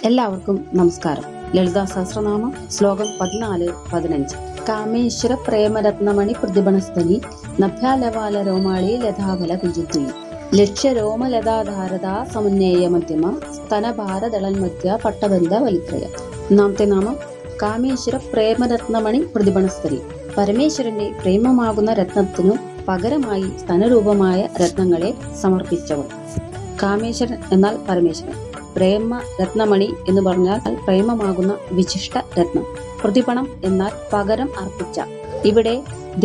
എല്ലാവർക്കും നമസ്കാരം. ലളിതാ സഹസ്രനാമം ശ്ലോകം 14-15. കാമേശ്വര പ്രേമരത്നമണി പ്രതിഭണസ്ഥലി നഭ്യാലവാല രോമാളി ലതാഫല കുജിദ്വി ലക്ഷ്യരോമലതാധാരതാ സമന്വയ മധ്യമ സ്തനഭാരദളന്മധ്യ പട്ടബന്ധ വലിത്രയ. ഒന്നാമത്തെ നാമം കാമേശ്വര പ്രേമരത്നമണി പ്രതിഭണസ്ഥലി. പരമേശ്വരന്റെ പ്രേമമാകുന്ന രത്നത്തിനു പകരമായി സ്തനരൂപമായ രത്നങ്ങളെ സമർപ്പിച്ചവൾ. കാമേശ്വരൻ എന്നാൽ പരമേശ്വരൻ. പ്രേമ രത്നമണി എന്ന് പറഞ്ഞാൽ പ്രേമമാകുന്ന വിശിഷ്ട രത്നം. പ്രതിപണം എന്നാൽ പകരം അർപ്പിച്ച. ഇവിടെ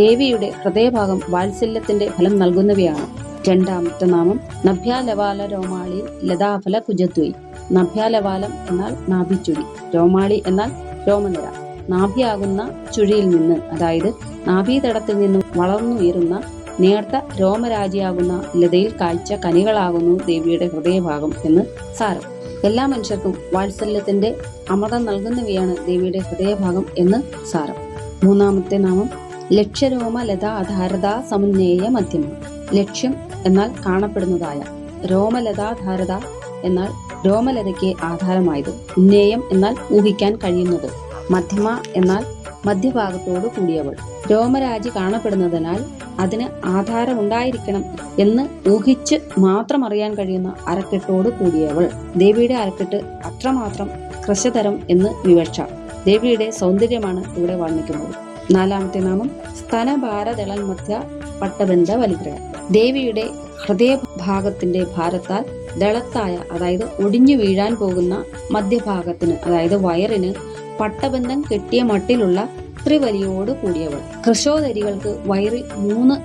ദേവിയുടെ ഹൃദയഭാഗം വാത്സല്യത്തിന്റെ ഫലം നൽകുന്നവയാണ്. രണ്ടാമത്തെ നാമം നഭ്യാലവാല രോമാളി ലതാഫല കുജദ്വൈ. നഭ്യാലവാലം എന്നാൽ നാഭിച്ചുഴി, രോമാളി എന്നാൽ രോമനിര. നാഭിയാകുന്ന ചുഴിയിൽ നിന്ന്, അതായത് നാഭീതടത്തിൽ നിന്നും വളർന്നുയരുന്ന നേർത്ത രോമരാജിയാകുന്ന ലതയിൽ കാഴ്ച കനികളാകുന്നു ദേവിയുടെ ഹൃദയഭാഗം എന്ന് സാരം. എല്ലാ മനുഷ്യർക്കും വാത്സല്യത്തിന്റെ അമൃതം നൽകുന്നവയാണ് ദേവിയുടെ ഹൃദയഭാഗം എന്ന് സാരം. മൂന്നാമത്തെ നാമം ലക്ഷ്യരോമ ലതാധാരതാ സമന്വയ മധ്യമ. ലക്ഷ്യം എന്നാൽ കാണപ്പെടുന്നതായ, രോമലതാധാരത എന്നാൽ രോമലതയ്ക്ക് ആധാരമായത്, ഉന്നേയം എന്നാൽ ഊഹിക്കാൻ കഴിയുന്നത്, മധ്യമ എന്നാൽ മധ്യഭാഗത്തോട് കൂടിയവൾ. രോമരാജി കാണപ്പെടുന്നതിനാൽ അതിന് ആധാരമുണ്ടായിരിക്കണം എന്ന് ഊഹിച്ച് മാത്രം അറിയാൻ കഴിയുന്ന അരക്കെട്ടോട് കൂടിയവൾ. ദേവിയുടെ അരക്കെട്ട് അത്രമാത്രം കൃശതരം എന്ന് വിവക്ഷ. ദേവിയുടെ സൗന്ദര്യമാണ് ഇവിടെ വർണ്ണിക്കുന്നത്. നാലാമത്തെ നാമം സ്തനഭാരദളന്മധ്യ പട്ടബന്ധ വലിത്രയ. ദേവിയുടെ ഹൃദയഭാഗത്തിന്റെ ഭാരത്താൽ ദളത്തായ, അതായത് ഒടിഞ്ഞു വീഴാൻ പോകുന്ന മധ്യഭാഗത്തിന്, അതായത് വയറിന് പട്ടബന്ധം കെട്ടിയ മട്ടിലുള്ള ത്രിവലിയോട് കൂടിയവൾ. കൃശോദരികൾക്ക് വയറിൽ 3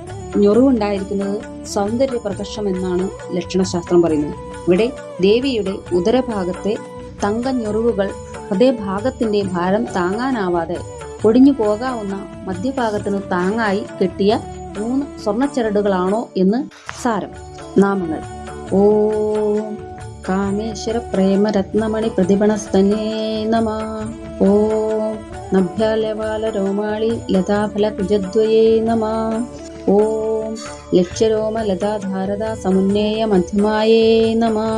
ഞൊറിവുണ്ടായിരിക്കുന്നത് സൗന്ദര്യ പ്രകർഷം എന്നാണ് ലക്ഷണശാസ്ത്രം പറയുന്നത്. ഇവിടെ ദേവിയുടെ ഉദരഭാഗത്തെ തങ്കഞ്ഞൊറിവുകൾ ഹൃദയഭാഗത്തിന്റെ ഭാരം താങ്ങാനാവാതെ ഒടിഞ്ഞു പോകാവുന്ന മധ്യഭാഗത്തിന് താങ്ങായി കെട്ടിയ 3 സ്വർണ്ണച്ചരടുകളാണോ എന്ന് സാരം. നാമങ്ങൾ: ഓം കാമേശ്വര പ്രേമരത്നമണി പ്രതിഭണസ്തനേ നമഃ. ഓം നഭ്യാലവാല രോമാളി ലതാഫല കുജദ്വയേ നമഃ. ഓം ലക്ഷ്യരോമ ലതാധാരതാ സമന്വയ മധ്യമായേ നമഃ.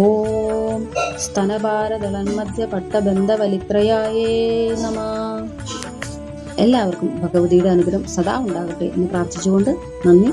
ഓം സ്തനഭാരദളന്മധ്യ പട്ടബന്ധ വലിത്രയായേ നമഃ. എല്ലാവർക്കും ഭഗവതിയുടെ അനുഗ്രഹം സദാ ഉണ്ടാകട്ടെ എന്ന് പ്രാർത്ഥിച്ചുകൊണ്ട് നന്ദി.